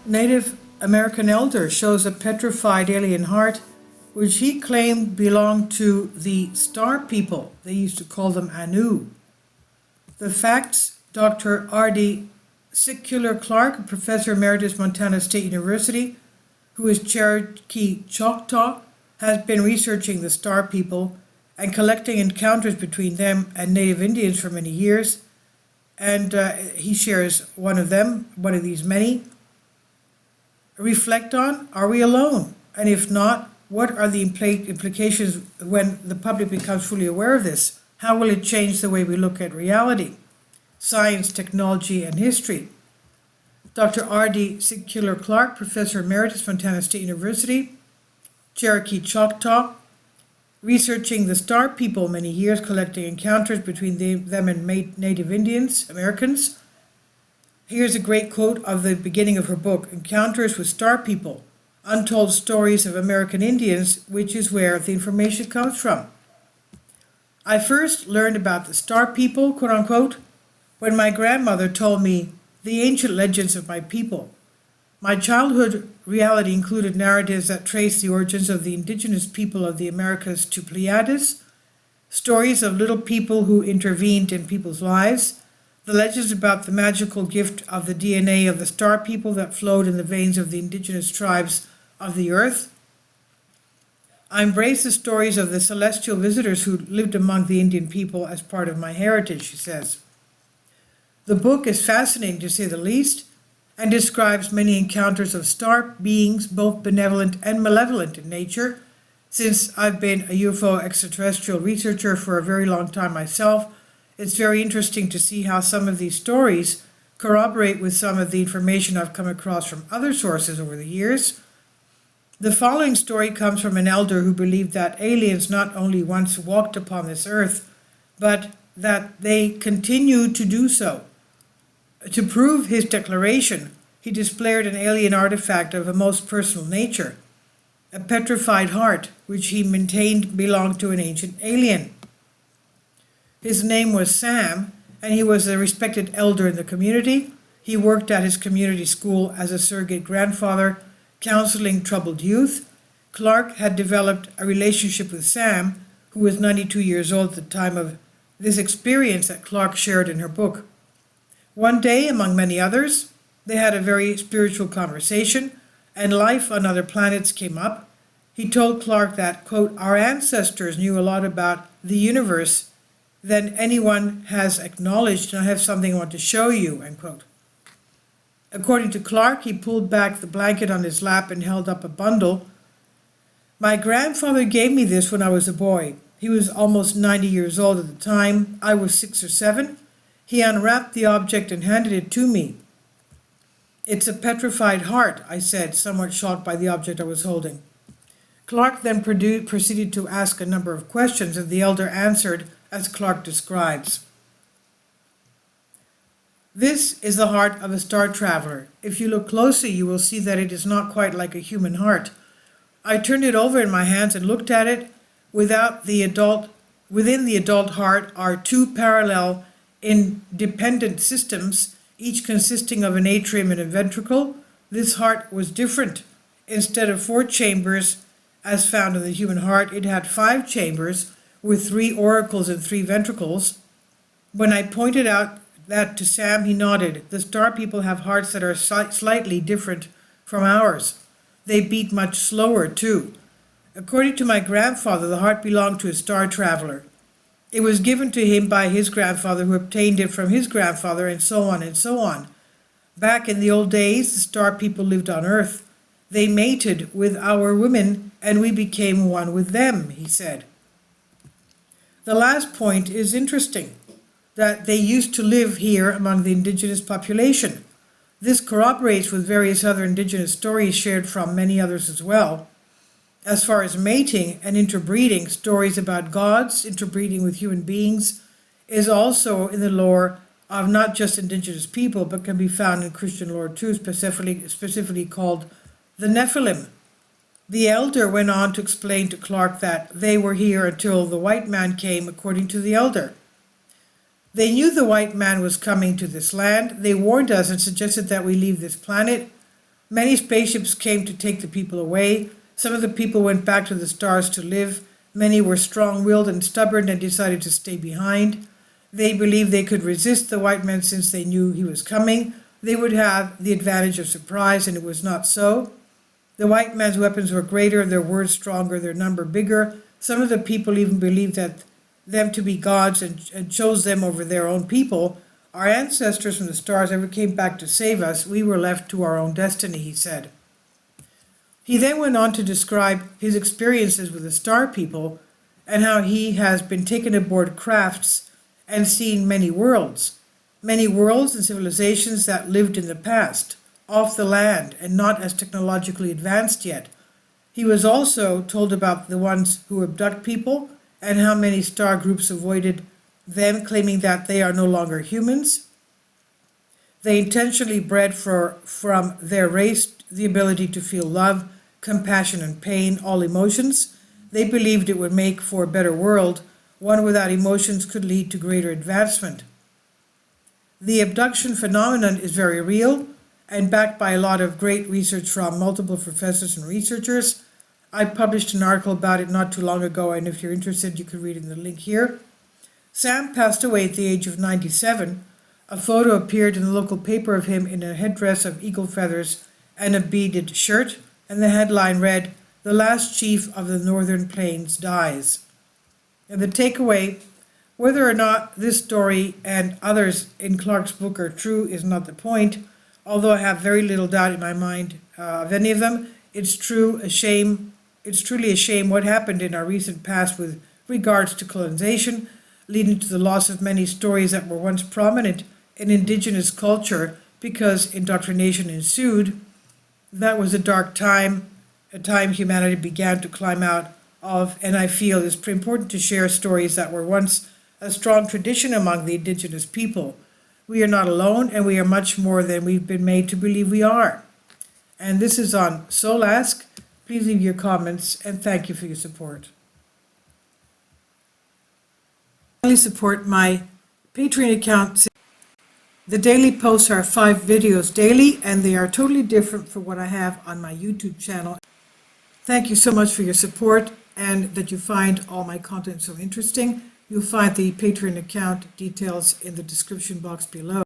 Native American elder shows a petrified alien heart, which he claimed belonged to the Star People. They used to call them Anu. The facts: Dr. R.D. Sicular Clark, a professor emeritus, Montana State University, who is Cherokee Choctaw, has been researching the Star People and collecting encounters between them and Native Indians for many years. And he shares one of them, one of these many. Reflect on: are we alone? And if not, what are the implications when the public becomes fully aware of this? How will it change the way we look at reality, science, technology, and history? Dr. R.D. Sicular Clark, Professor Emeritus, Montana State University, Cherokee Choctaw, researching the Star People many years, collecting encounters between them and Native Indians, Americans. Here's a great quote of the beginning of her book: Encounters with Star People, Untold Stories of American Indians, which is where the information comes from. I first learned about the Star People, quote unquote, when my grandmother told me the ancient legends of my people. My childhood reality included narratives that trace the origins of the indigenous people of the Americas to Pleiades, stories of little people who intervened in people's lives, the legends about the magical gift of the DNA of the Star People that flowed in the veins of the indigenous tribes of the earth. I embrace the stories of the celestial visitors who lived among the Indian people as part of my heritage, she says. The book is fascinating, to say the least, and describes many encounters of star beings, both benevolent and malevolent in nature. Since I've been a UFO extraterrestrial researcher for a very long time myself, it's very interesting to see how some of these stories corroborate with some of the information I've come across from other sources over the years. The following story comes from an elder who believed that aliens not only once walked upon this earth, but that they continue to do so. To prove his declaration, he displayed an alien artifact of a most personal nature, a petrified heart, which he maintained belonged to an ancient alien. His name was Sam, and he was a respected elder in the community. He worked at his community school as a surrogate grandfather, counseling troubled youth. Clark had developed a relationship with Sam, who was 92 years old at the time of this experience that Clark shared in her book. One day, among many others, they had a very spiritual conversation, and life on other planets came up. He told Clark that, quote, our ancestors knew a lot about the universe than anyone has acknowledged, and I have something I want to show you, end quote. According to Clark, he pulled back the blanket on his lap and held up a bundle. My grandfather gave me this when I was a boy. He was almost 90 years old at the time. I was 6 or 7. He unwrapped the object and handed it to me. It's a petrified heart, I said, somewhat shocked by the object I was holding. Clark then proceeded to ask a number of questions, and the elder answered as Clark describes. This is the heart of a star traveler. If you look closely, you will see that it is not quite like a human heart. I turned it over in my hands and looked at it. Within the adult heart are 2 parallel independent systems, each consisting of an atrium and a ventricle. This heart was different. Instead of 4 chambers, as found in the human heart, it had 5 chambers with 3 auricles and 3 ventricles. When I pointed out that to Sam, he nodded. The Star People have hearts that are slightly different from ours. They beat much slower, too. According to my grandfather, the heart belonged to a star traveler. It was given to him by his grandfather, who obtained it from his grandfather, and so on and so on. Back in the old days, the Star People lived on Earth. They mated with our women, and we became one with them, he said. The last point is interesting, that they used to live here among the indigenous population. This corroborates with various other indigenous stories shared from many others as well. As far as mating and interbreeding, stories about gods interbreeding with human beings is also in the lore of not just indigenous people, but can be found in Christian lore too, specifically called the Nephilim. The elder went on to explain to Clark that they were here until the white man came, according to the elder. They knew the white man was coming to this land. They warned us and suggested that we leave this planet. Many spaceships came to take the people away. Some of the people went back to the stars to live. Many were strong-willed and stubborn and decided to stay behind. They believed they could resist the white man since they knew he was coming. They would have the advantage of surprise, and it was not so. The white man's weapons were greater, their words stronger, their number bigger. Some of the people even believed that them to be gods and chose them over their own people. Our ancestors from the stars never came back to save us. We were left to our own destiny, he said. He then went on to describe his experiences with the star people and how he has been taken aboard crafts and seen many worlds and civilizations that lived in the past, off the land and not as technologically advanced yet. He was also told about the ones who abduct people and how many star groups avoided them, claiming that they are no longer humans. They intentionally bred from their race the ability to feel love, compassion, and pain, all emotions. They believed it would make for a better world. One without emotions could lead to greater advancement. The abduction phenomenon is very real and backed by a lot of great research from multiple professors and researchers. I published an article about it not too long ago, and if you're interested, you can read it in the link here. Sam passed away at the age of 97. A photo appeared in the local paper of him in a headdress of eagle feathers and a beaded shirt, and the headline read, "The last chief of the Northern Plains dies." And the takeaway, whether or not this story and others in Clarke's book are true is not the point, although I have very little doubt in my mind of any of them. It's truly a shame what happened in our recent past with regards to colonization, leading to the loss of many stories that were once prominent in indigenous culture because indoctrination ensued. That was a dark time, a time humanity began to climb out of, and I feel it's important to share stories that were once a strong tradition among the indigenous people. We are not alone, and we are much more than we've been made to believe we are. And this is on Soul Ask. Please leave your comments, and thank you for your support. Support my Patreon account. The daily posts are 5 videos daily, and they are totally different from what I have on my YouTube channel. Thank you so much for your support and that you find all my content so interesting. You'll find the Patreon account details in the description box below.